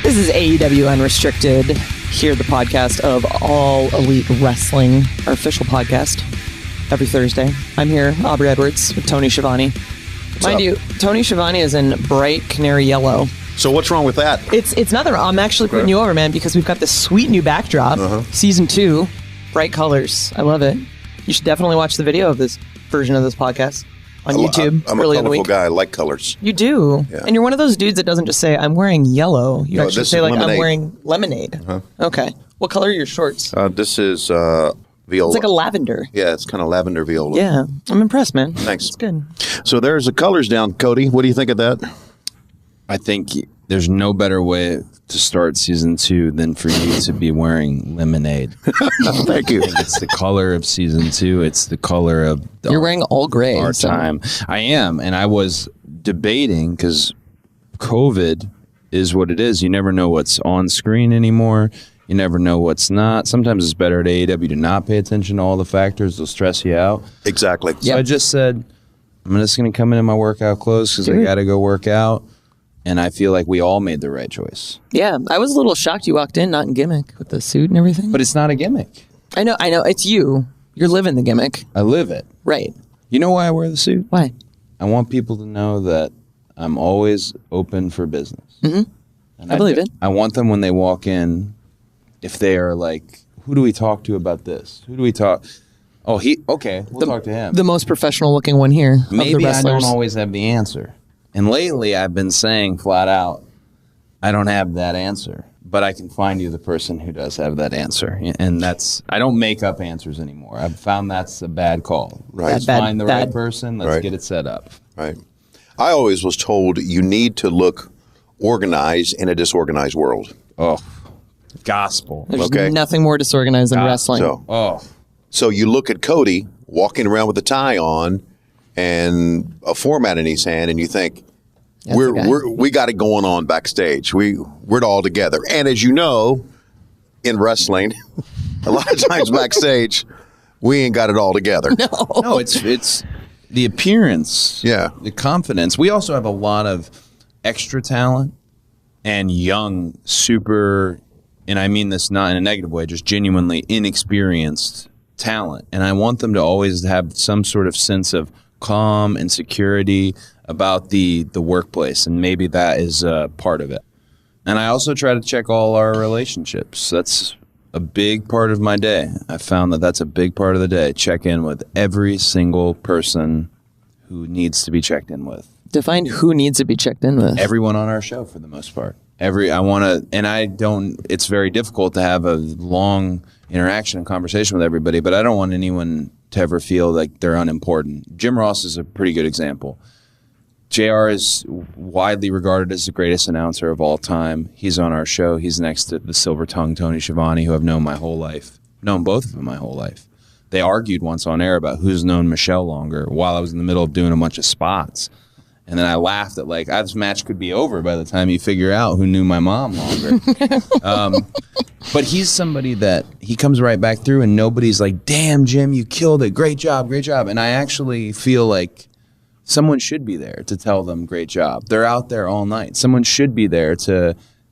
This is AEW Unrestricted, here the podcast of All Elite Wrestling, our official podcast, every Thursday. I'm here, Aubrey Edwards, with Tony Schiavone. Mind you, Tony Schiavone is in bright canary yellow. So what's wrong with that? It's nothing wrong. I'm actually putting you over, man, because we've got this sweet new backdrop. Season 2, bright colors. I love it. You should definitely watch the video of this version of this podcast on YouTube. I'm a colorful guy. I like colors. You do. Yeah. And you're one of those dudes that doesn't just say, I'm wearing yellow. You actually say, like, lemonade. I'm wearing lemonade. Okay. What color are your shorts? This is viola. It's like a lavender. Yeah, it's kind of lavender viola. Yeah. I'm impressed, man. Thanks. It's good. So there's the colors down, Cody. What do you think of that? I think there's no better way to start season 2 than for you to be wearing lemonade. Thank you. I think it's the color of season 2. It's the color of You're wearing all gray. Our time. I am, and I was debating because COVID is what it is. You never know what's on screen anymore. You never know what's not. Sometimes it's better at AEW to not pay attention to all the factors. They'll stress you out. Exactly. So I just said, I'm just going to come in my workout clothes because I got to go work out. And I feel like we all made the right choice. Yeah, I was a little shocked you walked in, not in gimmick, with the suit and everything. But it's not a gimmick. I know. It's you. You're living the gimmick. I live it. Right. You know why I wear the suit? Why? I want people to know that I'm always open for business. I believe it. I want them when they walk in, if they are like, who do we talk to about this? Who do we talk? Oh, okay, we'll talk to him. The most professional looking one here. Maybe I don't always have the answer. And lately I've been saying flat out, I don't have that answer, but I can find you the person who does have that answer. And I don't make up answers anymore. I've found that's a bad call. Right. Let's find the right person. Let's get it set up. Right. I always was told you need to look organized in a disorganized world. Oh, gospel. There's nothing more disorganized than wrestling. So you look at Cody walking around with a tie on and a format in his hand, and you think, we got it going on backstage. We're all together. And as you know, in wrestling, a lot of times backstage, we ain't got it all together. No, it's the appearance, the confidence. We also have a lot of extra talent and young, super, and I mean this not in a negative way, just genuinely inexperienced talent. And I want them to always have some sort of sense of calm and security about the workplace, and maybe that is part of it. And I also try to check all our relationships. That's a big part of my day. I found that that's a big part of the day. Check in with every single person who needs to be checked in with. Define who needs to be checked in with. Everyone on our show, for the most part. It's very difficult to have a long interaction and conversation with everybody, but I don't want anyone to ever feel like they're unimportant. Jim Ross is a pretty good example. JR is widely regarded as the greatest announcer of all time. He's on our show. He's next to the silver-tongued Tony Schiavone, who I've known my whole life. Known both of them my whole life. They argued once on air about who's known Michelle longer while I was in the middle of doing a bunch of spots. And then I laughed at, like, this match could be over by the time you figure out who knew my mom longer. But he's somebody that he comes right back through and nobody's like, damn, Jim, you killed it. Great job, great job. And I actually feel like someone should be there to tell them great job. They're out there all night. Someone should be there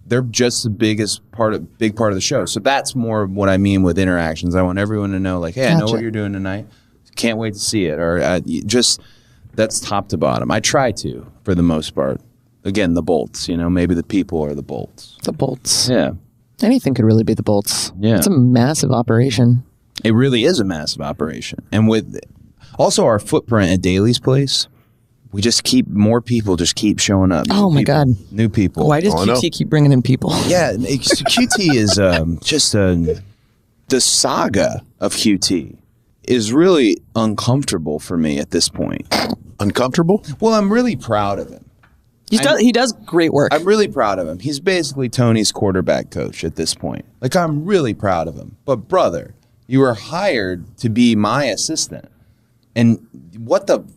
they're just the big part of the show. So that's more what I mean with interactions. I want everyone to know, like, hey, I know what you're doing tonight. Can't wait to see it. Or that's top to bottom. I try to, for the most part. Again, the bolts, maybe the people are the bolts. The bolts. Yeah. Anything could really be the bolts. Yeah. It's a massive operation. It really is a massive operation. And with also our footprint at Daly's Place, we just more people just keep showing up. Oh, my God. New people. Why does QT keep bringing in people? Yeah, QT is just the saga of QT is really uncomfortable for me at this point. Uncomfortable? Well, I'm really proud of him. He does great work. I'm really proud of him. He's basically Tony's quarterback coach at this point. Like, I'm really proud of him. But, brother, you were hired to be my assistant. And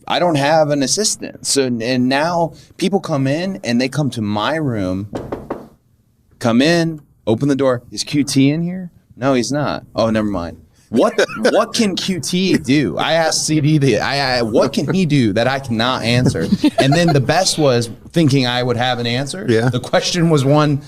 I don't have an assistant. So, and now people come in and they come to my room, come in, open the door. Is QT in here? No, he's not. Oh, never mind. What can QT do? I asked CD what can he do that I cannot answer? And then the best was thinking I would have an answer. Yeah. The question was one,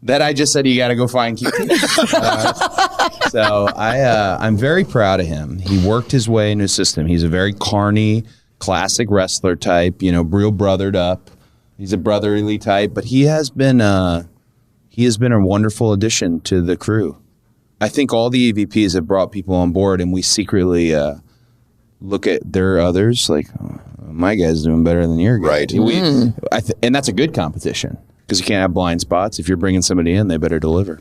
that I just said you got to go find QT. So I'm very proud of him. He worked his way into a system. He's a very carny, classic wrestler type, real brothered up. He's a brotherly type, but he has been a wonderful addition to the crew. I think all the EVPs have brought people on board, and we secretly look at their others like, oh, my guy's doing better than your guy. Right. And that's a good competition because you can't have blind spots. If you're bringing somebody in, they better deliver.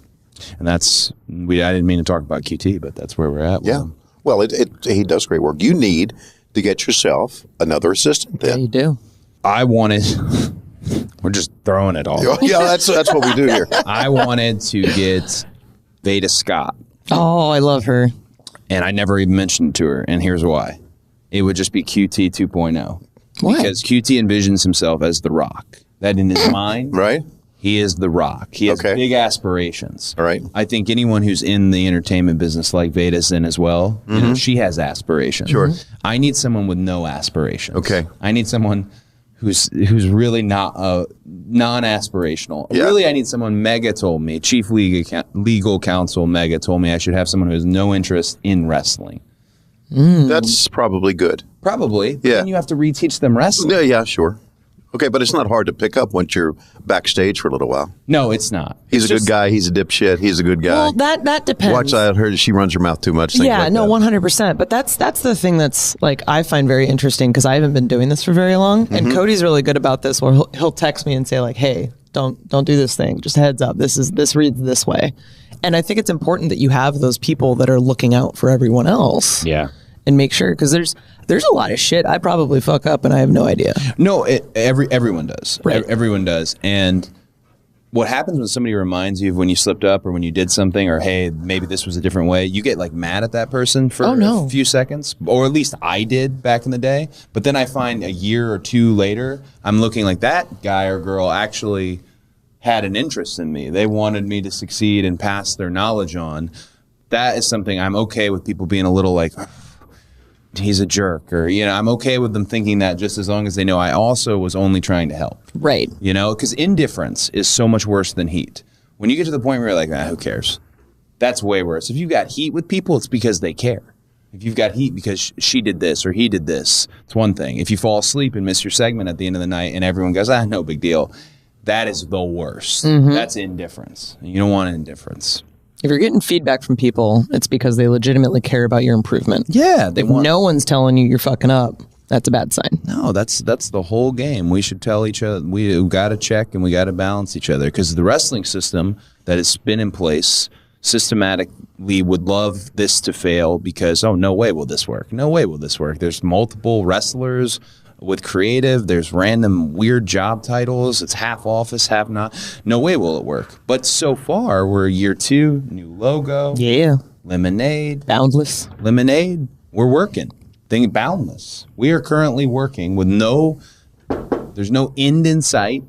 And I didn't mean to talk about QT, but that's where we're at. Yeah. Well, he does great work. You need to get yourself another assistant then. Yeah, you do. I wanted... We're just throwing it all. Yeah, that's what we do here. I wanted to get Veda Scott. Oh, I love her. And I never even mentioned it to her, and here's why. It would just be QT 2.0. Why? Because QT envisions himself as The Rock. That in his mind, right? He is The Rock. He has big aspirations. All right. I think anyone who's in the entertainment business like Veda's in as well, she has aspirations. Sure. I need someone with no aspirations. Okay. I need someone who's really not non-aspirational. Yeah. Really, I need someone. Mega told me, Chief Legal Counsel Mega told me I should have someone who has no interest in wrestling. That's probably good. Probably. Yeah. Then you have to reteach them wrestling. Yeah, sure. Okay, but it's not hard to pick up once you're backstage for a little while. No, it's not. He's a good guy. He's a dipshit. He's a good guy. Well, that depends. Watch that. I heard she runs her mouth too much. Yeah, like no, that. 100%. But that's the thing that's like I find very interesting because I haven't been doing this for very long, and Cody's really good about this. Where he'll text me and say like, "Hey, don't do this thing. Just a heads up. This reads this way." And I think it's important that you have those people that are looking out for everyone else. Yeah. And make sure because there's a lot of shit I probably fuck up and I have no idea. No, everyone does. Right. Everyone does. And what happens when somebody reminds you of when you slipped up or when you did something or, hey, maybe this was a different way, you get like mad at that person for a few seconds, or at least I did back in the day. But then I find a year or two later, I'm looking like that guy or girl actually had an interest in me. They wanted me to succeed and pass their knowledge on. That is something I'm okay with people being a little like, he's a jerk, or I'm okay with them thinking that just as long as they know I also was only trying to help. Right. Because indifference is so much worse than heat. When you get to the point where you're like, who cares? That's way worse. If you've got heat with people, it's because they care. If you've got heat because she did this or he did this, it's one thing. If you fall asleep and miss your segment at the end of the night and everyone goes, no big deal, that is the worst. That's indifference. You don't want indifference. If you're getting feedback from people, it's because they legitimately care about your improvement. Yeah, no one's telling you you're fucking up, that's a bad sign. No, that's the whole game. We should tell each other. We got to check and we got to balance each other because the wrestling system that has been in place systematically would love this to fail because, no way will this work. No way will this work. There's multiple wrestlers with creative. There's random weird job titles. It's half office, half not. No way will it work. But so far, we're year 2, new logo. Yeah. Lemonade. Boundless. Lemonade. We're working. Think Boundless. We are currently working with there's no end in sight.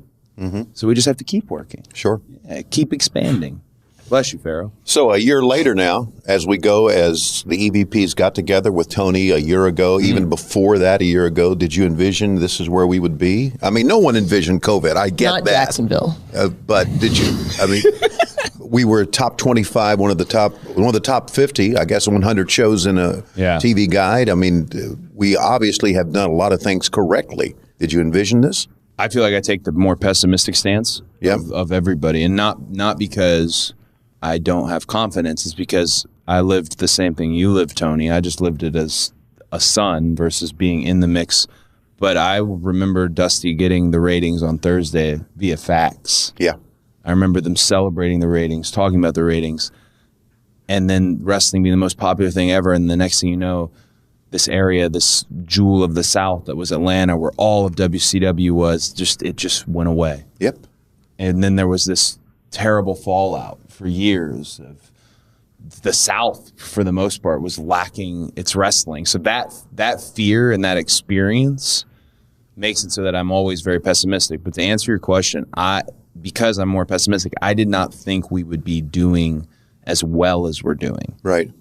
So we just have to keep working. Sure. Yeah, keep expanding. Bless you, Pharaoh. So a year later now, as the EVPs got together with Tony a year ago, even before that a year ago, did you envision this is where we would be? I mean, no one envisioned COVID. I get Not that. Jacksonville. But did you? I mean, we were top 25, one of the top 50, I guess, 100 shows in a TV guide. I mean, we obviously have done a lot of things correctly. Did you envision this? I feel like I take the more pessimistic stance of everybody, and not because I don't have confidence. It's because I lived the same thing you lived, Tony. I just lived it as a son versus being in the mix. But I remember Dusty getting the ratings on Thursday via fax. Yeah. I remember them celebrating the ratings, talking about the ratings, and then wrestling being the most popular thing ever. And the next thing you know, this area, this jewel of the South that was Atlanta, where all of WCW was, it just went away. Yep. And then there was this terrible fallout for years of the South, for the most part, was lacking its wrestling. So that fear and that experience makes it so that I'm always very pessimistic. But to answer your question, because I'm more pessimistic, I did not think we would be doing as well as we're doing. Right.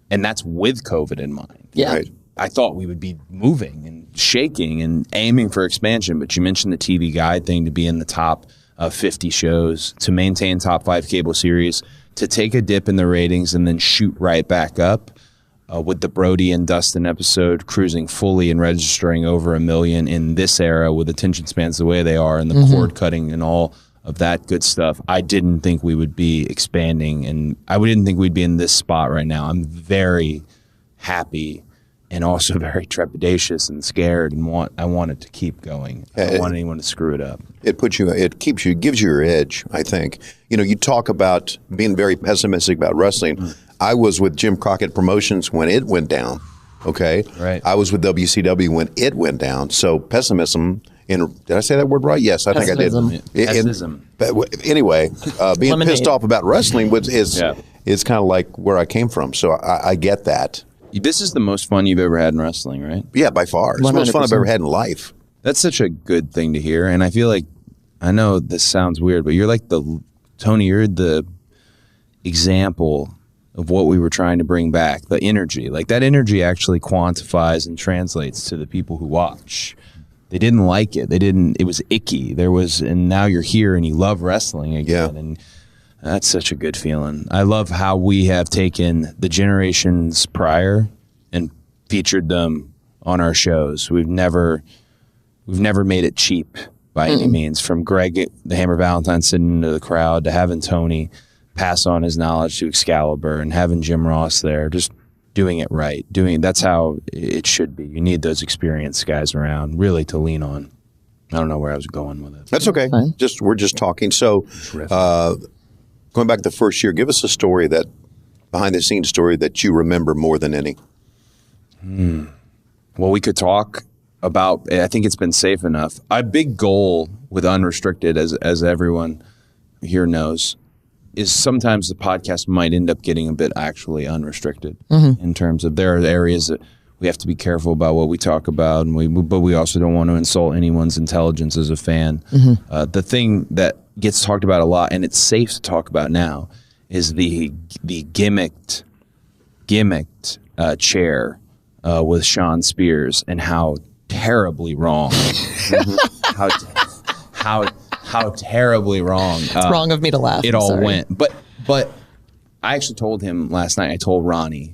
And that's with COVID in mind. Yeah. Right. I thought we would be moving and shaking and aiming for expansion. But you mentioned the TV guide thing to be in the top 50 shows, to maintain top 5 cable series, to take a dip in the ratings and then shoot right back up, with the Brody and Dustin episode cruising fully and registering over 1 million in this era with attention spans the way they are and the cord cutting and all of that good stuff. I didn't think we would be expanding, and I didn't think we'd be in this spot right now. I'm very happy and also very trepidatious and scared, and I want it to keep going. I don't want anyone to screw it up. It gives you your edge, I think. You talk about being very pessimistic about wrestling. I was with Jim Crockett Promotions when it went down. Okay, right. I was with WCW when it went down. So pessimism. Did I say that word right? Yes, I think I did. Pessimism. Anyway, being pissed off about wrestling is kind of like where I came from. So I get that. This is the most fun you've ever had in wrestling, right? Yeah, by far. It's 100%. The most fun I've ever had in life. That's such a good thing to hear. And I feel like, I know this sounds weird, but you're like Tony, you're the example of what we were trying to bring back, the energy. Like that energy actually quantifies and translates to the people who watch. They didn't like it. It was icky. And now you're here and you love wrestling again. Yeah. And that's such a good feeling. I love how we have taken the generations prior and featured them on our shows. We've never made it cheap by any means. From Greg the Hammer Valentine sitting into the crowd to having Tony pass on his knowledge to Excalibur and having Jim Ross there, just doing it right. That's how it should be. You need those experienced guys around really to lean on. I don't know where I was going with it. That's okay. We're just talking. So going back to the first year, give us a story behind the scenes story that you remember more than any. Well, we could talk about, I think it's been safe enough. Our big goal with Unrestricted, as everyone here knows, is sometimes the podcast might end up getting a bit actually unrestricted in terms of there are areas that we have to be careful about what we talk about, but we also don't want to insult anyone's intelligence as a fan. The thing that gets talked about a lot, and it's safe to talk about now, is the gimmicked chair with Shawn Spears and how terribly wrong, how terribly wrong. It's wrong of me to laugh. It all went, but I actually told him last night. I told Ronnie,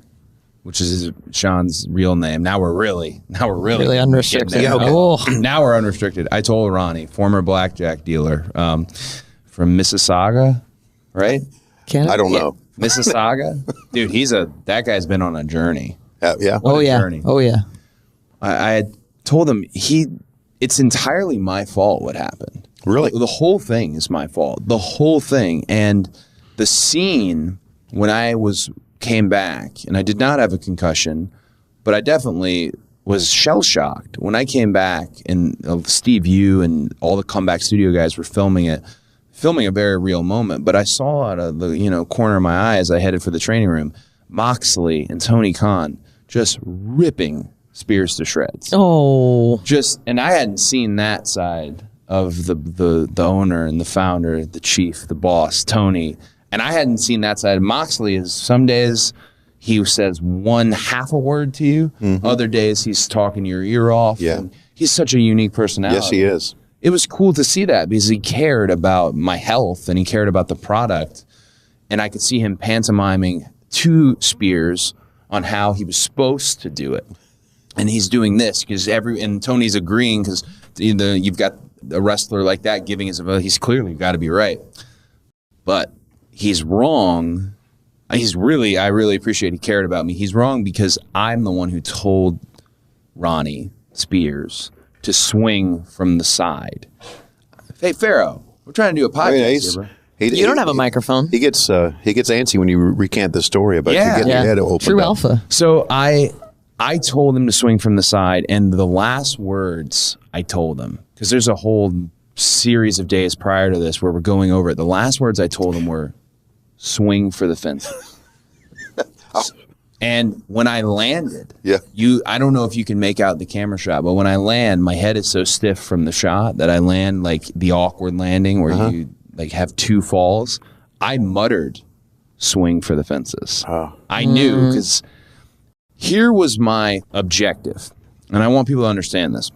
which is Shawn's real name. Now we're really unrestricted. Now we're unrestricted. I told Ronnie, former blackjack dealer from Mississauga, right? Canada? I don't know. Mississauga, dude. That guy's been on a journey. Yeah. Journey. Oh yeah. I had told him it's entirely my fault what happened. Really? The whole thing is my fault. The whole thing. And the scene when I came back, and I did not have a concussion, but I definitely was shell-shocked. When I came back and Steve Yu and all the Comeback Studio guys were filming a very real moment, but I saw out of the corner of my eye as I headed for the training room, Moxley and Tony Khan just ripping Spears to shreds. And I hadn't seen that side of the owner and the founder, the chief, the boss, Tony. And I hadn't seen that side. Moxley is some days he says one half a word to you. Other days he's talking your ear off. Yeah. And he's such a unique personality. Yes, he is. It was cool to see that because he cared about my health and he cared about the product. And I could see him pantomiming to Spears on how he was supposed to do it. And he's doing this and Tony's agreeing because you've got a wrestler like that giving his advice. He's clearly got to be right. But he's wrong. I really appreciate he cared about me. He's wrong because I'm the one who told Ronnie Spears to swing from the side. Hey, Pharaoh, we're trying to do a podcast here, bro. You don't have a microphone. He gets antsy when you recant the story about you getting your head opened True up. alpha. So I told him to swing from the side, and the last words I told him, because there's a whole series of days prior to this where we're going over it. The last words I told him were, swing for the fences. And when I landed, I don't know if you can make out the camera shot, but when I land, my head is so stiff from the shot that I land like the awkward landing where you like have two falls. I muttered, swing for the fences. I knew because here was my objective, and I want people to understand this.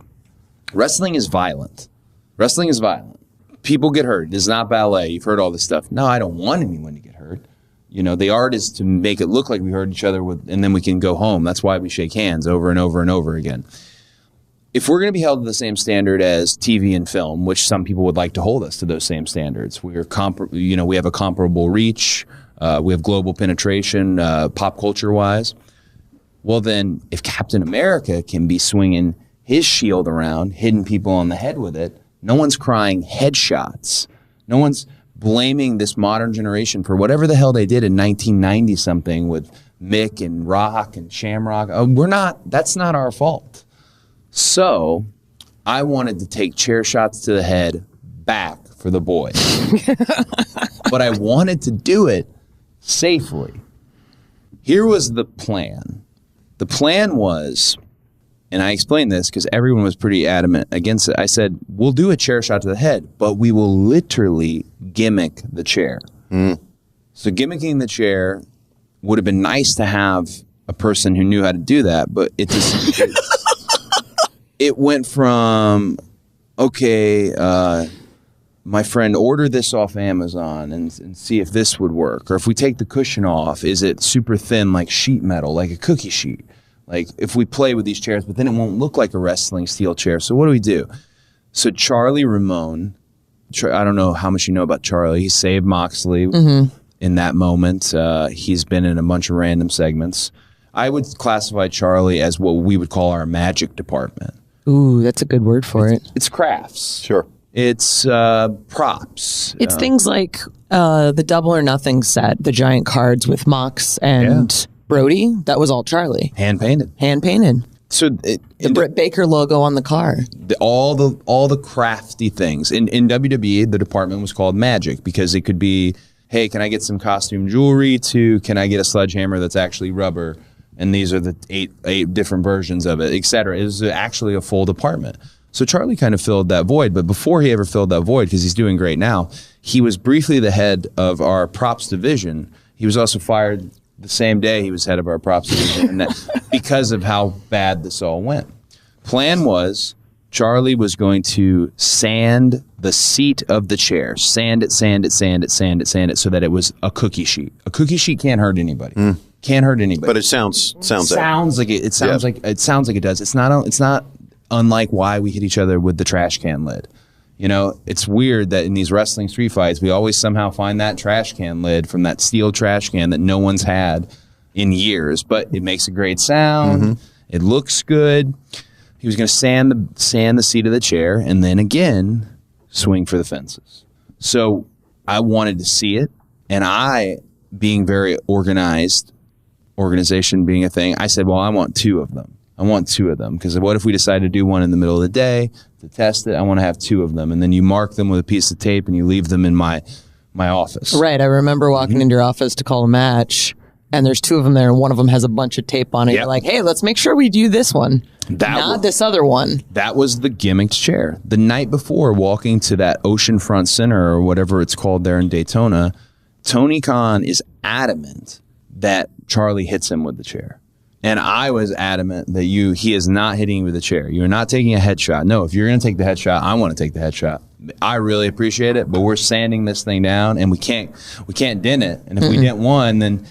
Wrestling is violent. people get hurt. It's not ballet. You've heard all this stuff. No, I don't want anyone to get hurt. The art is to make it look like we hurt each other and then we can go home. That's why we shake hands over and over and over again. If we're going to be held to the same standard as TV and film, which some people would like to hold us to those same standards, we have a comparable reach, we have global penetration, pop culture wise. Well, then if Captain America can be swinging his shield around, hitting people on the head with it, no one's crying headshots. No one's blaming this modern generation for whatever the hell they did in 1990 something with Mick and Rock and Shamrock. That's not our fault. So I wanted to take chair shots to the head back for the boys. But I wanted to do it safely. Here was the plan. The plan was, and I explained this because everyone was pretty adamant against it. I said, we'll do a chair shot to the head, but we will literally gimmick the chair. So gimmicking the chair would have been nice to have a person who knew how to do that, but it went from, my friend, order this off Amazon and see if this would work. Or if we take the cushion off, is it super thin like sheet metal, like a cookie sheet? Like if we play with these chairs, but then it won't look like a wrestling steel chair. So what do we do? So Charlie Ramone, I don't know how much you know about Charlie. He saved Moxley in that moment. He's been in a bunch of random segments. I would classify Charlie as what we would call our magic department. Ooh, that's a good word for it. It's crafts. Sure. It's props. It's things like the Double or Nothing set, the giant cards with Mox and Brody. That was all Charlie. Hand painted. So the Britt Baker logo on the car. All the crafty things. In WWE, the department was called Magic because it could be, hey, can I get some costume jewelry? To can I get a sledgehammer that's actually rubber? And these are the eight different versions of it, et cetera. It was actually a full department. So Charlie kind of filled that void. But before he ever filled that void, because he's doing great now, he was briefly the head of our props division. He was also fired the same day he was head of our props division, and that, because of how bad this all went. Plan was Charlie was going to sand the seat of the chair, sand it, so that it was a cookie sheet. A cookie sheet can't hurt anybody. Can't hurt anybody. But it sounds like it. It sounds like it does. It's not unlike why we hit each other with the trash can lid. It's weird that in these wrestling street fights, we always somehow find that trash can lid from that steel trash can that no one's had in years. But it makes a great sound. It looks good. He was going to sand the seat of the chair and then again swing for the fences. So I wanted to see it, and I, being very organized, organization being a thing, I said, well, I want two of them. Because what if we decide to do one in the middle of the day to test it? I want to have two of them. And then you mark them with a piece of tape and you leave them in my office. Right. I remember walking into your office to call a match, and there's two of them there, and one of them has a bunch of tape on it. You're like, hey, let's make sure we do this one, not this other one. That was the gimmicked chair. The night before, walking to that Oceanfront Center or whatever it's called there in Daytona, Tony Khan is adamant that Charlie hits him with the chair. And I was adamant that he is not hitting you with the chair. You're not taking a headshot. No, if you're going to take the headshot, I want to take the headshot. I really appreciate it, but we're sanding this thing down, and we can't dent it. And if we dent one, then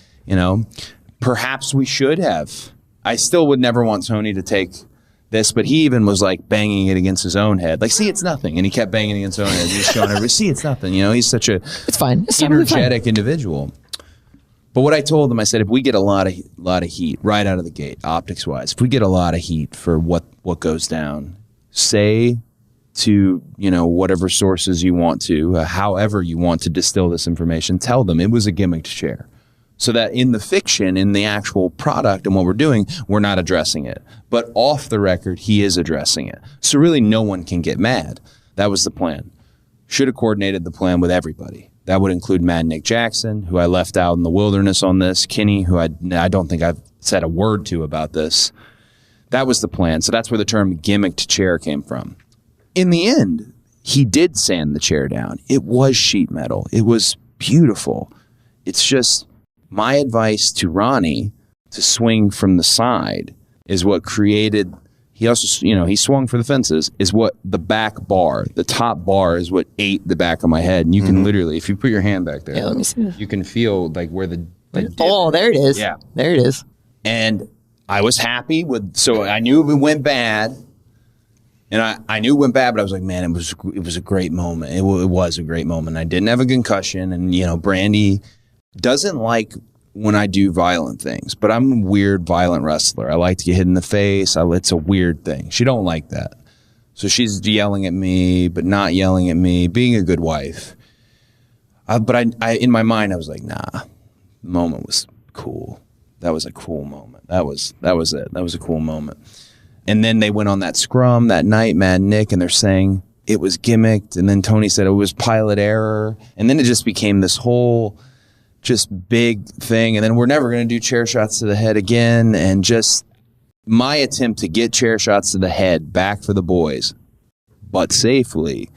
perhaps we should have. I still would never want Tony to take this, but he even was like banging it against his own head. Like, see, it's nothing. And he kept banging it against his own head. He's showing everybody, see, it's nothing. He's such it's fine. It's energetic individual. But what I told them, I said, if we get a lot of heat right out of the gate, optics-wise, if we get a lot of heat for what goes down, say to, whatever sources you want to, however you want to distill this information, tell them it was a gimmicked chair. So that in the fiction, in the actual product and what we're doing, we're not addressing it. But off the record, he is addressing it. So really no one can get mad. That was the plan. Should have coordinated the plan with everybody. That would include Mad Nick Jackson, who I left out in the wilderness on this, Kenny, who I don't think I've said a word to about this. That was the plan. So that's where the term gimmicked chair came from. In the end, he did sand the chair down. It was sheet metal. It was beautiful. It's just my advice to Ronnie to swing from the side is what created. he also, he swung for the fences, is what the back bar, the top bar is what ate the back of my head. And you can literally, if you put your hand back there, let me see. You can feel like where the oh, there it is. Yeah. There it is. And I was happy so I knew it went bad. And I knew it went bad, but I was like, man, it was a great moment. It was a great moment. I didn't have a concussion. And, Brandi doesn't like when I do violent things, but I'm a weird, violent wrestler. I like to get hit in the face. It's a weird thing. She don't like that. So she's yelling at me, but not yelling at me, being a good wife. But I in my mind, I was like, nah, the moment was cool. That was a cool moment. That was it. That was a cool moment. And then they went on that scrum that night, Mad Nick, and they're saying it was gimmicked. And then Tony said it was pilot error. And then it just became this whole just big thing. And then we're never going to do chair shots to the head again. And just my attempt to get chair shots to the head back for the boys, but safely,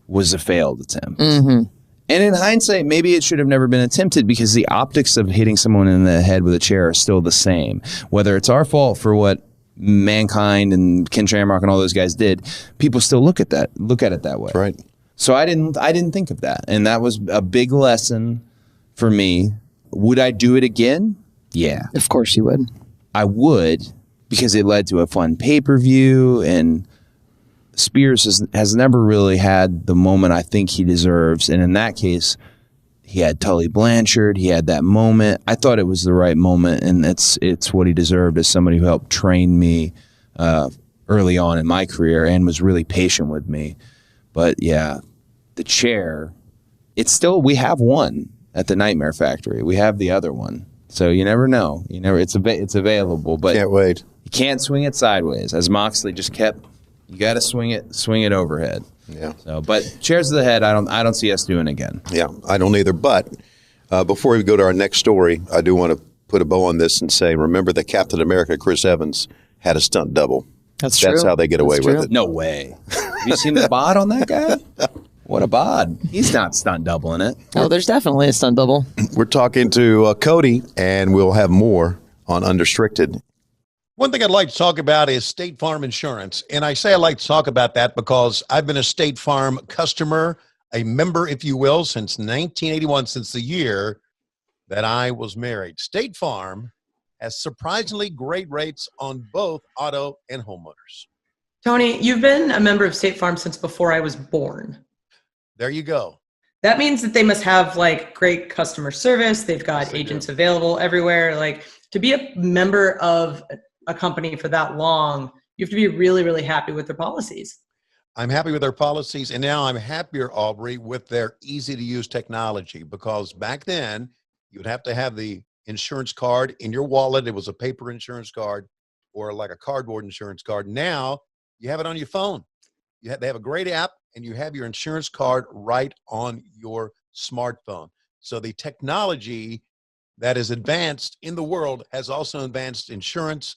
was a failed attempt. And in hindsight, maybe it should have never been attempted because the optics of hitting someone in the head with a chair are still the same. Whether it's our fault for what Mankind and Ken Shamrock and all those guys did, people still look at it that way. Right. So I didn't think of that. And that was a big lesson for me. Would I do it again? Yeah. Of course you would. I would, because it led to a fun pay-per-view, and Spears has never really had the moment I think he deserves. And in that case, he had Tully Blanchard. He had that moment. I thought it was the right moment, and it's what he deserved as somebody who helped train me early on in my career and was really patient with me. But yeah, the chair, we have one at the Nightmare Factory. We have the other one. So you never know. It's available, but can't wait. You can't swing it sideways. As Moxley just kept, you got to swing it overhead. Yeah. So, but chairs to the head, I don't see us doing again. Yeah, I don't either. But before we go to our next story, I do want to put a bow on this and say, remember that Captain America, Chris Evans, had a stunt double. That's true. That's how they get away with it. No way. Have you seen the bod on that guy? What a bod. He's not stunt doubling it. Oh, there's definitely a stunt double. We're talking to Cody, and we'll have more on Unrestricted. One thing I'd like to talk about is State Farm Insurance. And I say I like to talk about that because I've been a State Farm customer, a member, if you will, since 1981, since the year that I was married. State Farm has surprisingly great rates on both auto and homeowners. Tony, you've been a member of State Farm since before I was born. There you go. That means that they must have great customer service. They've got agents available everywhere. To be a member of a company for that long, you have to be really, really happy with their policies. I'm happy with their policies, and now I'm happier, Aubrey, with their easy-to-use technology, because back then, you would have to have the insurance card in your wallet. It was a paper insurance card or like a cardboard insurance card. Now, you have it on your phone. They have a great app, and you have your insurance card right on your smartphone. So the technology that is advanced in the world has also advanced insurance,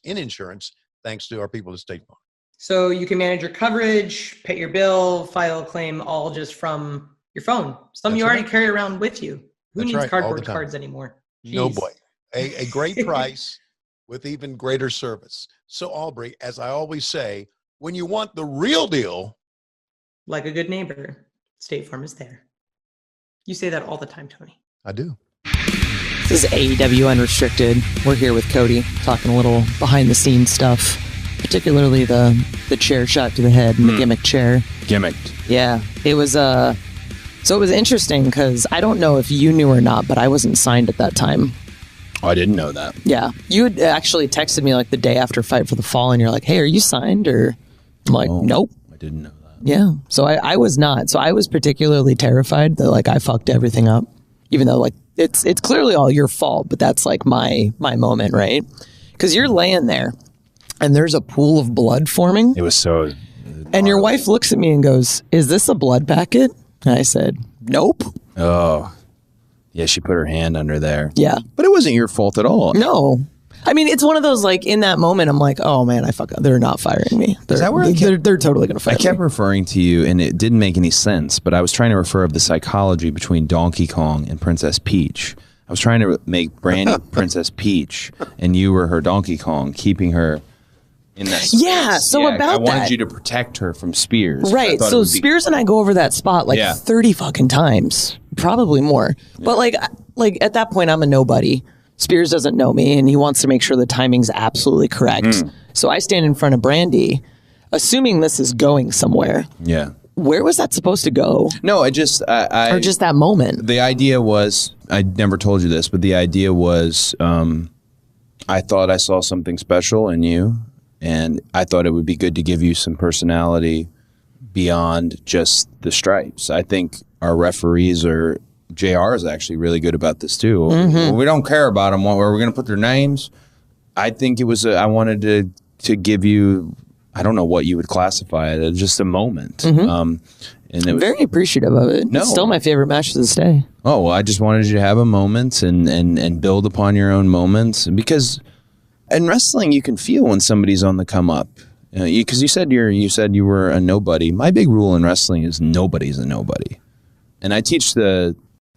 thanks to our people at State Farm. So you can manage your coverage, pay your bill, file a claim, all just from your phone. Something you already carry around with you. Who needs cardboard cards anymore? Jeez. No boy. A great price with even greater service. So Aubrey, as I always say, when you want the real deal, like a good neighbor, State Farm is there. You say that all the time, Tony. I do. This is AEW Unrestricted. We're here with Cody, talking a little behind-the-scenes stuff, particularly the chair shot to the head and the gimmick chair. Gimmicked. Yeah. It was so it was interesting because I don't know if you knew or not, but I wasn't signed at that time. Oh, I didn't know that. Yeah. You had actually texted me the day after Fight for the Fall, and you're like, hey, are you signed? Or I'm like, nope. I didn't know that. Yeah. So I was not. So I was particularly terrified that I fucked everything up, even though it's clearly all your fault, but that's my moment, right? Because you're laying there and there's a pool of blood forming. It was so... And your wife looks at me and goes, is this a blood packet? And I said, nope. Oh. Yeah, she put her hand under there. Yeah. But it wasn't your fault at all. No. I mean, it's one of those, in that moment, I'm like, oh man, they're not firing me. Is that where they're totally going to fire me. I kept referring to you, and it didn't make any sense, but I was trying to refer of the psychology between Donkey Kong and Princess Peach. I was trying to make Brandi Princess Peach, and you were her Donkey Kong, keeping her in that space. Yeah, so about I wanted that. you to protect her from Spears. Right. So Spears and I go over that spot like 30 fucking times, probably more. Yeah. But like at that point, I'm a nobody. Spears doesn't know me, and he wants to make sure the timing's absolutely correct. So I stand in front of Brandi, assuming this is going somewhere. Yeah. Where was that supposed to go? No, or just that moment. The idea was, I never told you this, but the idea was, I thought I saw something special in you, and I thought it would be good to give you some personality beyond just the stripes. I think our referees JR is actually really good about this too. We don't care about them. Where we're going to put their names. I think it was. I wanted to give you. I don't know what you would classify it as, just a moment. And it was very appreciative of it. No. It's still my favorite match to this day. Oh well, I just wanted you to have a moment and build upon your own moments, because in wrestling you can feel when somebody's on the come up. Because you said you were a nobody. My big rule in wrestling is nobody's a nobody, and I teach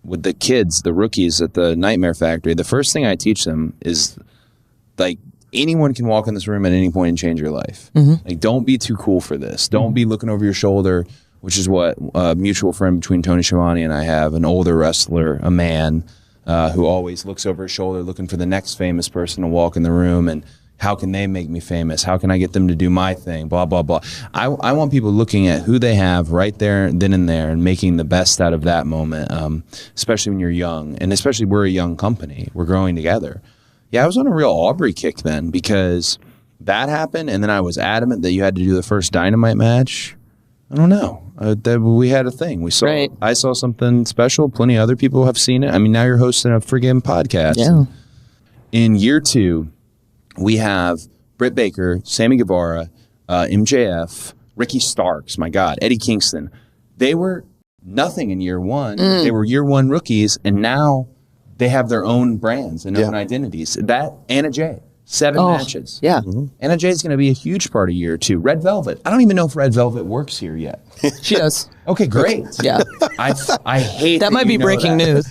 with the kids, the rookies at the Nightmare Factory, the first thing I teach them is, like, anyone can walk in this room at any point and change your life. Like, don't be too cool for this. Don't be looking over your shoulder, which is what a mutual friend between Tony Schiavone and I have, an older wrestler, a man who always looks over his shoulder looking for the next famous person to walk in the room, and how can they make me famous? How can I get them to do my thing? Blah, blah, blah. I want people looking at who they have right there, then and there, and making the best out of that moment, especially when you're young. And especially we're a young company. We're growing together. Yeah, I was on a real Aubrey kick then, because that happened, and then I was adamant that you had to do the first Dynamite match. I don't know. We had a thing. I saw something special. Plenty of other people have seen it. I mean, now you're hosting a friggin' podcast. Yeah. In year 2, we have Britt Baker, Sammy Guevara, MJF, Ricky Starks, my God, Eddie Kingston. They were nothing in year 1. They were year 1 rookies, and now they have their own brands and own identities. That, Anna Jay, 7 matches. Yeah. Anna Jay is going to be a huge part of year 2. Red Velvet. I don't even know if Red Velvet works here yet. She does. Okay, great. Yeah. I hate that. Might be breaking news.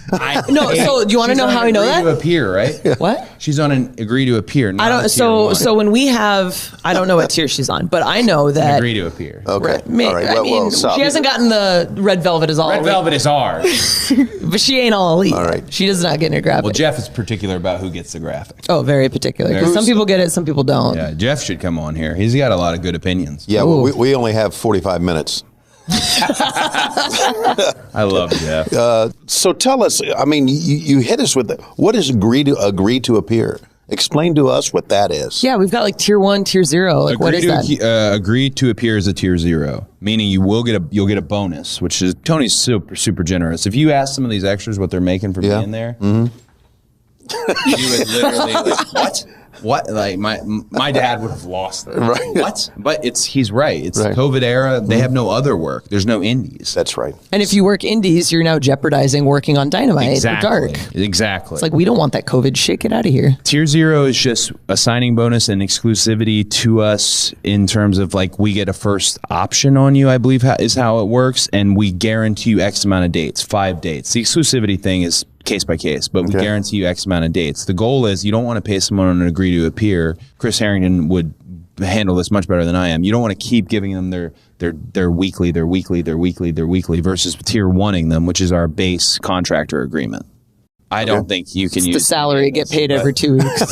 No, so do you want to know how I know that? Agree to appear, right? What? She's on an agree to appear. I don't. So when we have, I don't know what tier she's on, but I know that agree to appear. Okay. All right. I mean, she hasn't gotten the Red Velvet is all. Red Velvet is ours, but she ain't all elite. All right. She does not get in her graphic. Well, Jeff is particular about who gets the graphic. Oh, very particular. Because some people get it, some people don't. Yeah, Jeff should come on here. He's got a lot of good opinions. Yeah, well, we only have 45 minutes. I love Jeff. So tell us, I mean, you hit us with what is agree to appear? Explain to us what that is. Yeah, we've got like tier 1, tier 0. Like, what is that? Agree to appear as a tier 0, meaning you'll get a bonus, which is Tony's super generous. If you ask some of these extras what they're making for being there, you would literally like, what? What? Like my dad would have lost it. Right. What? But he's right. It's the COVID era. They have no other work. There's no indies. That's right. And if you work indies, you're now jeopardizing working on Dynamite or Dark. Exactly. It's like, we don't want that COVID shit. Get out of here. Tier 0 is just a signing bonus and exclusivity to us in terms of, like, we get a first option on you, I believe is how it works, and we guarantee you X amount of dates, 5 dates. The exclusivity thing is case by case, but we guarantee you X amount of dates. The goal is you don't want to pay someone an agree to appear. Chris Harrington would handle this much better than I am. You don't want to keep giving them their weekly versus tier 1ing them, which is our base contractor agreement. I don't think you can use the salary get paid every 2 weeks.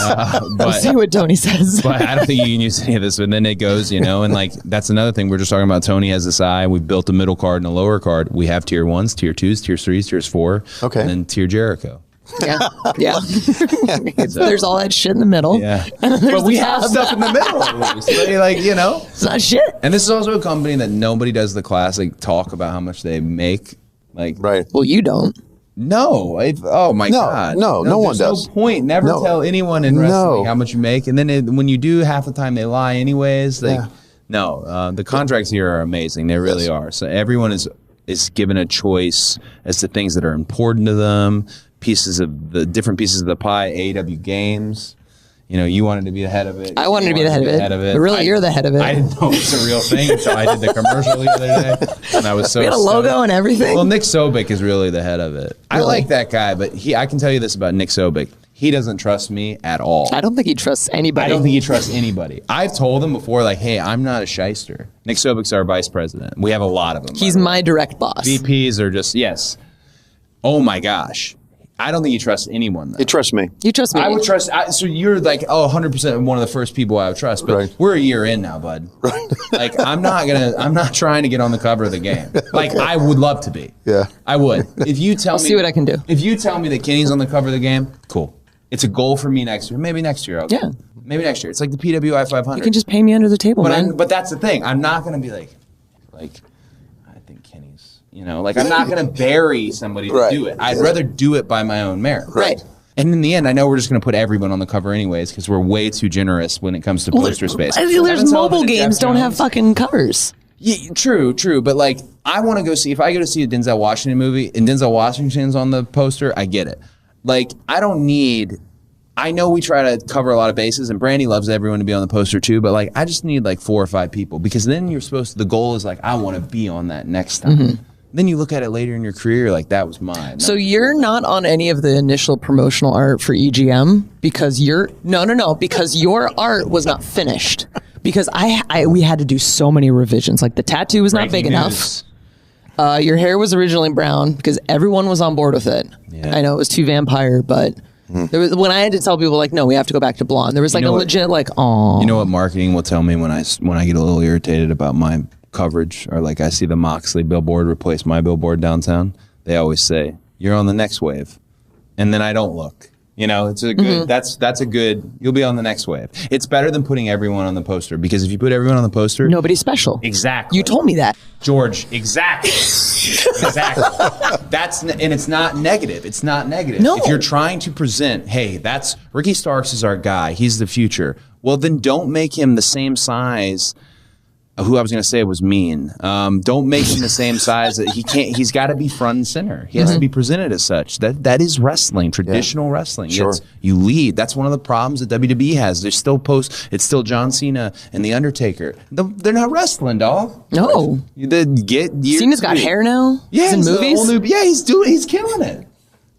But see what Tony says. But I don't think you can use any of this. And then it goes, and like that's another thing we're just talking about. Tony has this eye. We've built a middle card and a lower card. We have tier 1s, tier 2s, tier 3s, tiers 4, and then tier Jericho. Yeah. There's all that shit in the middle. Yeah. But we have stuff in the middle. So, like, it's not shit. And this is also a company that nobody does the classic talk about how much they make. Like, right. Well, you don't. No, oh my God! No one does. No point. Never tell anyone in wrestling how much you make, and then when you do, half the time they lie anyways. Like, the contracts here are amazing. They really are. So everyone is given a choice as to things that are important to them. Different pieces of the pie. AEW games. You know, you wanted to be the head of it. I wanted to be the head of it. But really, you're the head of it. I didn't know it was a real thing until I did the commercial the other day, and I was so. We had a logo and everything. Well, Nick Sobek is really the head of it. Really? I like that guy, but I can tell you this about Nick Sobek. He doesn't trust me at all. I don't think he trusts anybody. I don't think he trusts anybody. I've told him before, like, hey, I'm not a shyster. Nick Sobek's our vice president. We have a lot of them. He's my direct boss. VPs are just, yes. Oh, my gosh. I don't think he trusts anyone, though. You trust me. You trust me. I would trust. So you're like, 100% one of the first people I would trust. But we're a year in now, bud. Right. Like, I'm not trying to get on the cover of the game. Like, okay. I would love to be. Yeah. I would. If you tell I'll me. see what I can do. If you tell me that Kenny's on the cover of the game, cool. It's a goal for me next year. Maybe next year. Okay. Yeah. Maybe next year. It's like the PWI 500. You can just pay me under the table, man. But that's the thing. I'm not going to be like, I think Kenny's, like I'm not going to bury somebody to do it. I'd rather do it by my own merit. Right. And in the end, I know we're just going to put everyone on the cover anyways because we're way too generous when it comes to poster space. There's mobile games don't have fucking covers. Yeah, true. But like, I want to go see, if I go to see a Denzel Washington movie and Denzel Washington's on the poster, I get it. Like, I know we try to cover a lot of bases, and Brandi loves everyone to be on the poster too, but like, I just need like 4 or 5 people because then the goal is like, I want to be on that next time. Mm-hmm. Then you look at it later in your career, like that was mine. So you're not on any of the initial promotional art for EGM because because your art was not finished. Because we had to do so many revisions. Like the tattoo was not big enough. Your hair was originally brown because everyone was on board with it. Yeah. I know it was too vampire, but there was, when I had to tell people like, no, we have to go back to blonde. There was like legit like, oh. You know what marketing will tell me when I get a little irritated about my coverage, or like I see the Moxley billboard replace my billboard downtown? They always say, you're on the next wave, and then I don't look. It's a good. That's a good. You'll be on the next wave. It's better than putting everyone on the poster because if you put everyone on the poster, nobody's special. Exactly. You told me that, George. Exactly. Exactly. And it's not negative. It's not negative. No. If you're trying to present, hey, that's Ricky Starks is our guy. He's the future. Well, then don't make him the same size. Who I was going to say was mean. Don't make him the same size. That he can't. He's got to be front and center. He has to be presented as such. That is wrestling, traditional wrestling. Sure. You lead. That's one of the problems that WWE has. They still it's still John Cena and The Undertaker. They're not wrestling, dog. No. Cena's got hair now. Yeah, he's in movies. He's killing it.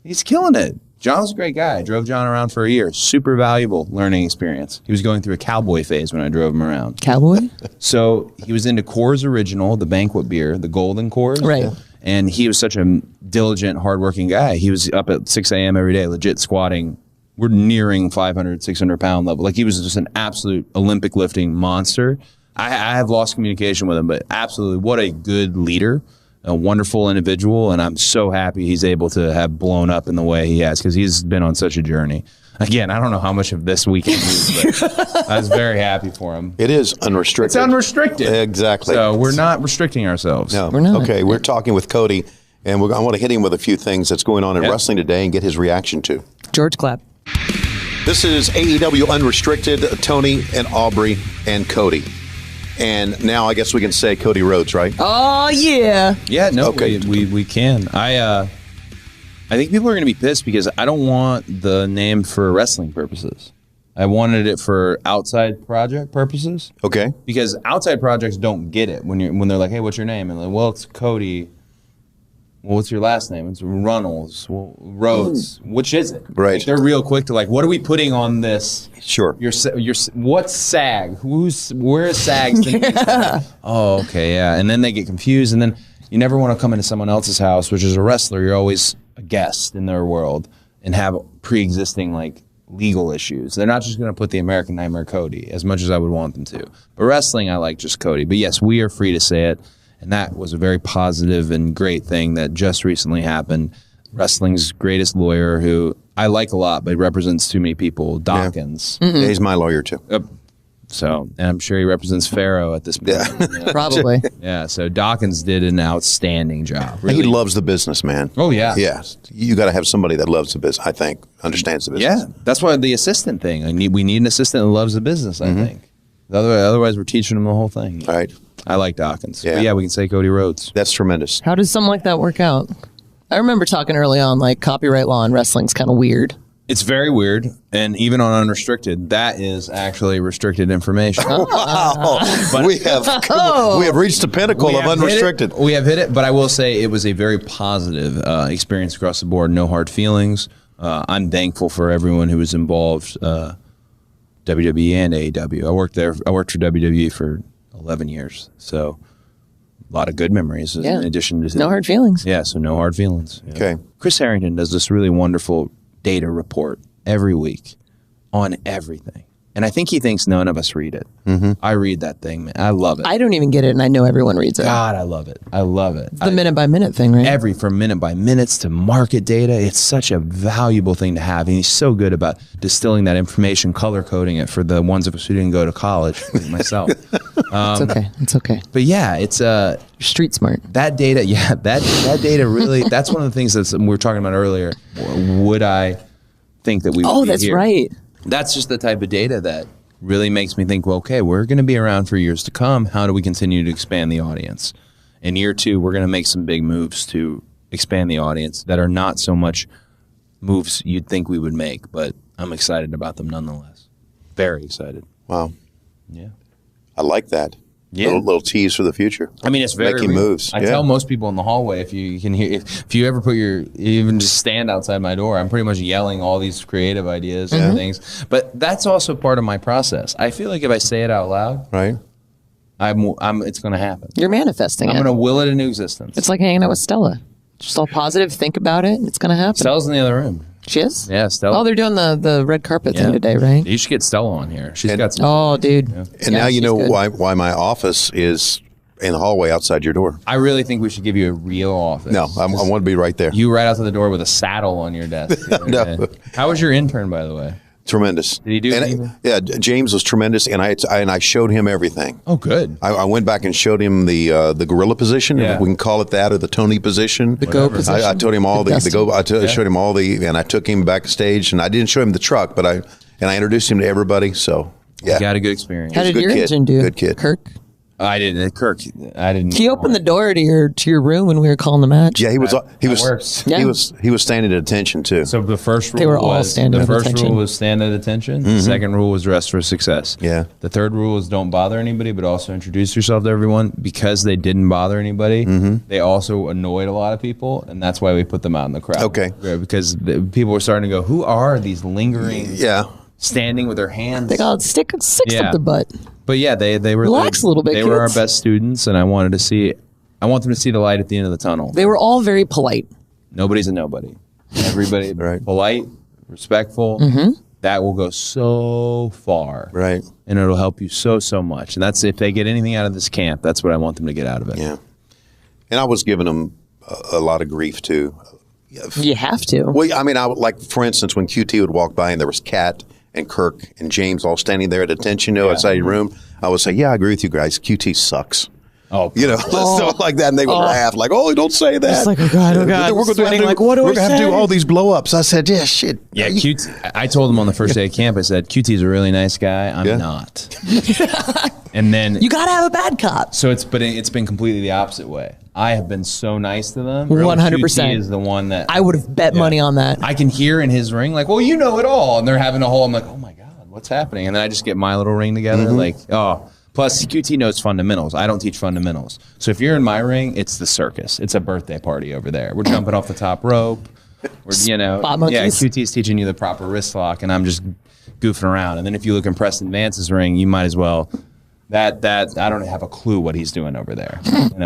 He's killing it. John's a great guy. I drove John around for a year. Super valuable learning experience. He was going through a cowboy phase when I drove him around. Cowboy? So he was into Coors Original, the banquet beer, the golden Coors. Right. And he was such a diligent, hardworking guy. He was up at 6 a.m. every day, legit squatting. We're nearing 500, 600-pound level. Like, he was just an absolute Olympic lifting monster. I have lost communication with him, but absolutely, what a good leader. A wonderful individual, and I'm so happy he's able to have blown up in the way he has because he's been on such a journey. Again, I don't know how much of this weekend is, but I was very happy for him. It is unrestricted. It's unrestricted. Exactly. So we're not restricting ourselves. No, we're not. Okay, we're talking with Cody, and I want to hit him with a few things that's going on in wrestling today and get his reaction to. George Clapp. This is AEW Unrestricted, Tony and Aubrey and Cody. And now I guess we can say Cody Rhodes, right? Oh, yeah. Yeah, no, okay. we can. I think people are going to be pissed because I don't want the name for wrestling purposes. I wanted it for outside project purposes. Okay. Because outside projects don't get it when they're like, hey, what's your name? And like, well, it's Cody. Well, what's your last name? It's Runnels. Well, Rhodes. Which is it? Right. Like, they're real quick to like, what are we putting on this? Sure. What's SAG? Where is SAG? Oh, okay, yeah. And then they get confused, and then you never want to come into someone else's house, which is a wrestler. You're always a guest in their world and have pre-existing like legal issues. They're not just going to put the American Nightmare Cody as much as I would want them to. But wrestling, I like just Cody. But yes, we are free to say it. And that was a very positive and great thing that just recently happened. Wrestling's greatest lawyer, who I like a lot, but represents too many people, Dawkins. Yeah. Yeah, he's my lawyer, too. And I'm sure he represents Pharaoh at this point. Yeah. Probably. Yeah, so Dawkins did an outstanding job. Really. He loves the business, man. Oh, yeah. Yeah. You got to have somebody that loves the business, I think, understands the business. Yeah, that's why the assistant thing. We need an assistant that loves the business, I think. Otherwise, we're teaching them the whole thing. All right. I like Dawkins. Yeah. But yeah, we can say Cody Rhodes. That's tremendous. How does something like that work out? I remember talking early on, like, copyright law in wrestling's kind of weird. It's very weird, and even on Unrestricted, that is actually restricted information. Wow, but we have reached the pinnacle of Unrestricted. We have hit it, but I will say it was a very positive experience across the board. No hard feelings. I'm thankful for everyone who was involved, WWE and AEW. I worked for WWE for 11 years, so a lot of good memories. In addition to no hard feelings. Yeah, so no hard feelings. Yeah. Okay. Chris Harrington does this really wonderful data report every week on everything. And I think he thinks none of us read it. Mm-hmm. I read that thing, man. I love it. I don't even get it, and I know everyone reads it. God, I love it. I love it. It's the minute-by-minute thing, right? From minute-by-minutes to market data. It's such a valuable thing to have. And he's so good about distilling that information, color-coding it for the ones of us who didn't go to college, like myself. It's okay. It's okay. But yeah, it's... You're street smart. That data, that data really... That's one of the things that we were talking about earlier. Would I think that we would be that's here? Right. That's just the type of data that really makes me think, well, okay, we're going to be around for years to come. How do we continue to expand the audience? In year 2, we're going to make some big moves to expand the audience that are not so much moves you'd think we would make, but I'm excited about them nonetheless. Very excited. Wow. Yeah. I like that. Yeah. Little tease for the future. I mean, it's very making moves. I tell most people in the hallway, if you can hear, if you ever put even just stand outside my door, I'm pretty much yelling all these creative ideas and things. But that's also part of my process. I feel like if I say it out loud, right, it's going to happen. You're manifesting I'm going to will it into existence. It's like hanging out with Stella. Just all positive. Think about it, and it's going to happen. Stella's in the other room. She is? Yeah, Stella. Oh, they're doing the red carpet thing today, right? You should get Stella on here. She's got some. Oh, dude. Yeah. And now you know why my office is in the hallway outside your door. I really think we should give you a real office. No, I want to be right there. You right out to the door with a saddle on your desk. No. How was your intern, by the way? Tremendous. Did he do anything? Yeah, James was tremendous, and I showed him everything. Oh, good. I went back and showed him the gorilla position, if we can call it that, or the Tony position. The go position. I told him all the go. Showed him all and I took him backstage, and I didn't show him the truck, but I introduced him to everybody. So yeah, you got a good experience. How did your engine do? Good kid, Kirk. I didn't. Kirk, I didn't. He opened the door to your room when we were calling the match. Yeah, he was standing at attention too. So the first rule they were all standing at attention. The first rule was stand at attention. The second rule was rest for success. Yeah. The third rule is don't bother anybody, but also introduce yourself to everyone. Because they didn't bother anybody, they also annoyed a lot of people, and that's why we put them out in the crowd. Okay. Because people were starting to go, who are these lingering? Yeah. Standing with their hands. They got sticks up their butt. But yeah, they were relax a little bit. They were our best students, and I want them to see the light at the end of the tunnel. They were all very polite. Nobody's a nobody. Everybody polite, respectful. That will go so far, right? And it'll help you so much. And that's if they get anything out of this camp. That's what I want them to get out of it. Yeah. And I was giving them a lot of grief too. You have to. Well, I mean, like for instance, when QT would walk by and there was Kat and Kirk and James all standing there at attention, outside your room, I would say, "Yeah, I agree with you guys. QT sucks." Oh, stuff like that, and they would laugh, like, "Oh, don't say that." It's like, oh god, we're going to have to do all these blow-ups. I said, "Yeah, shit." Yeah, QT. I told him on the first day of camp, I said, "QT's a really nice guy. I'm not." And then you got to have a bad cop. So it's been completely the opposite way. I have been so nice to them. 100%. QT is the one that I would have bet money on that. I can hear in his ring, like, well, you know it all, and they're having a whole. I'm like, oh my god, what's happening? And then I just get my little ring together, like, oh. Plus, QT knows fundamentals. I don't teach fundamentals. So if you're in my ring, it's the circus. It's a birthday party over there. We're jumping off the top rope. Spot monkeys. QT's teaching you the proper wrist lock, and I'm just goofing around. And then if you look in Preston Vance's ring, you might as well. That I don't have a clue what he's doing over there.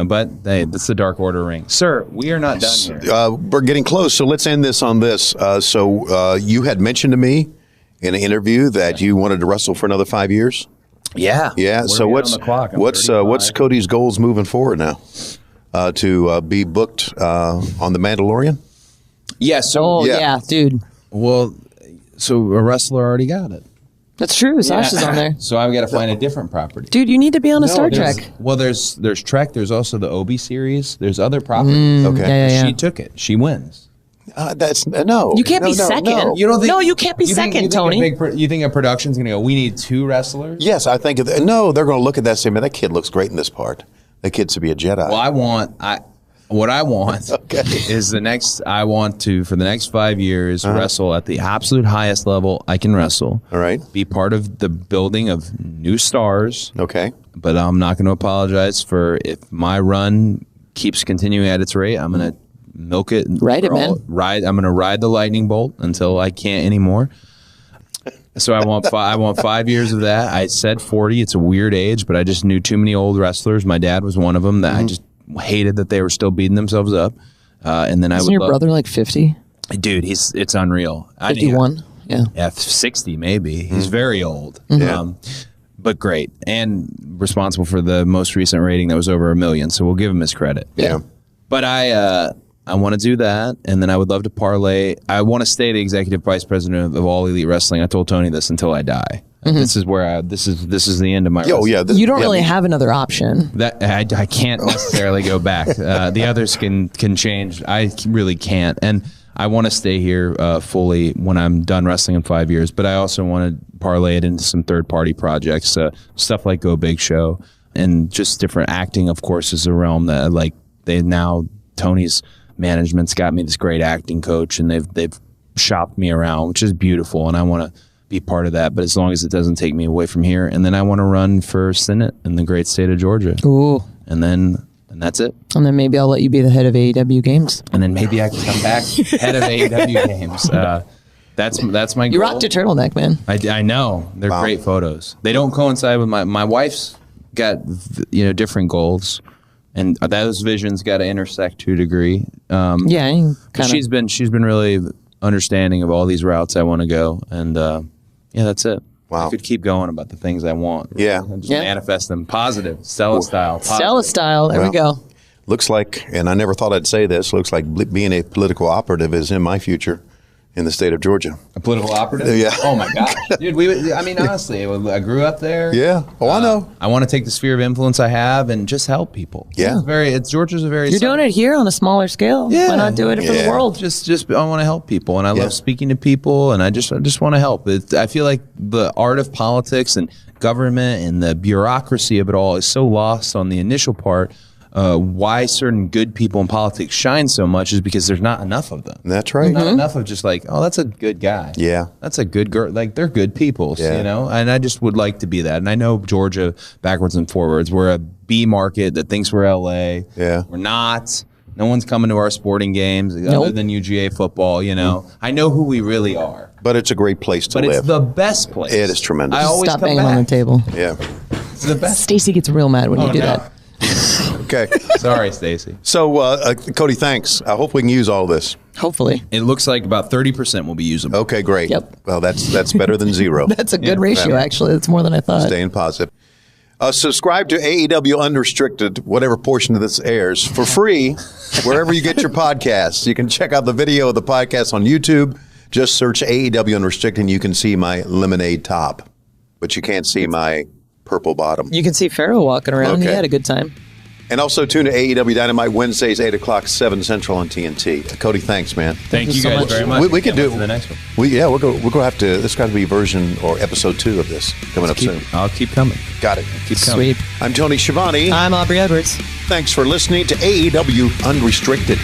But hey, that's the Dark Order ring. Sir, we are not done here. We're getting close, so let's end this on this. So you had mentioned to me in an interview that you wanted to wrestle for another 5 years. Yeah. So what's Cody's goals moving forward now? To be booked on The Mandalorian? Yeah. So yeah, dude. Well, so a wrestler already got it. That's true. Sasha's on there. So I've got to find a different property. Dude, you need to be on a Star Trek. Well, there's Trek. There's also the Obi series. There's other properties. Okay. Yeah. She took it. She wins. That's no. You can't be second. No. You don't think, no, you can't be second, Tony. You think a production's going to go, we need 2 wrestlers? Yes, I think. They're going to look at that and say, man, that kid looks great in this part. That kid should be a Jedi. Well, What I want is I want to, for the next 5 years, wrestle at the absolute highest level I can wrestle. All right. Be part of the building of new stars. Okay. But I'm not going to apologize for if my run keeps continuing at its rate. I'm going to milk it. Ride it, man. I'm going to ride the lightning bolt until I can't anymore. So I want 5 years of that. I said 40. It's a weird age, but I just knew too many old wrestlers. My dad was one of them that I just hated that they were still beating themselves up. And then Isn't your brother like 50? Dude, it's unreal. 51? Yeah. 60 maybe. He's very old. Yeah. But great. And responsible for the most recent rating that was over 1 million. So we'll give him his credit. Yeah. But I want to do that, and then I would love to parlay. I want to stay the executive vice president of All Elite Wrestling. I told Tony this until I die. This is where this is the end of my. Oh yeah, you don't really have another option. That I can't necessarily go back. The others can change. I really can't, and I want to stay here fully when I'm done wrestling in 5 years. But I also want to parlay it into some third party projects, stuff like Go Big Show, and just different acting. Of course, is a realm that like Tony's management's got me this great acting coach, and they've shopped me around, which is beautiful, and I want to be part of that, but as long as it doesn't take me away from here. And then I want to run for Senate in the great state of Georgia. Ooh. And that's it. And then maybe I'll let you be the head of AEW Games. And then maybe I can come back head of AEW Games. That's my goal. You rocked a turtleneck, man. I know. They're great photos. They don't coincide with my wife's got different goals. And those visions got to intersect to a degree. She's been really understanding of all these routes I want to go, and that's it. Wow, I could keep going about the things I want. Yeah, and just manifest them positive, Stella style. Stella style. There we go. Looks like, and I never thought I'd say this. Looks like being a political operative is in my future. In the state of Georgia. A political operative? Yeah. Oh, my gosh. Dude, honestly, I grew up there. Yeah. Oh, I know. I want to take the sphere of influence I have and just help people. Yeah. Georgia's a very... You're doing it here on a smaller scale. Yeah. Why not do it for the world? Just I want to help people, and I love speaking to people, and I just want to help. I feel like the art of politics and government and the bureaucracy of it all is so lost on the initial part. Why certain good people in politics shine so much is because there's not enough of them. That's right. Not enough of just like, oh, that's a good guy. Yeah. That's a good girl. Like, they're good people, and I just would like to be that. And I know Georgia, backwards and forwards, we're a B market that thinks we're LA. Yeah. We're not. No one's coming to our sporting games other than UGA football, I know who we really are. But it's a great place to live. But it's the best place. It is tremendous. I always Stop banging on the table. Yeah. It's the best. Stacy gets real mad when you do that. Okay. Sorry, Stacy. So, Cody, thanks. I hope we can use all this. Hopefully. It looks like about 30% will be usable. Okay, great. Yep. Well, that's better than zero. That's a good ratio, actually. That's more than I thought. Staying positive. Subscribe to AEW Unrestricted, whatever portion of this airs, for free, wherever you get your podcasts. You can check out the video of the podcast on YouTube. Just search AEW Unrestricted, and you can see my lemonade top. But you can't see my purple bottom. You can see Pharaoh walking around. Okay. He had a good time. And also tune to AEW Dynamite Wednesdays, 8 o'clock, 7 Central on TNT. Cody, thanks, man. Thank you guys very much. We can do the next one. We're going to have to. This got to be version or episode 2 of this coming up soon. I'll keep coming. Got it. Keep coming. Sweet. I'm Tony Schiavone. I'm Aubrey Edwards. Thanks for listening to AEW Unrestricted.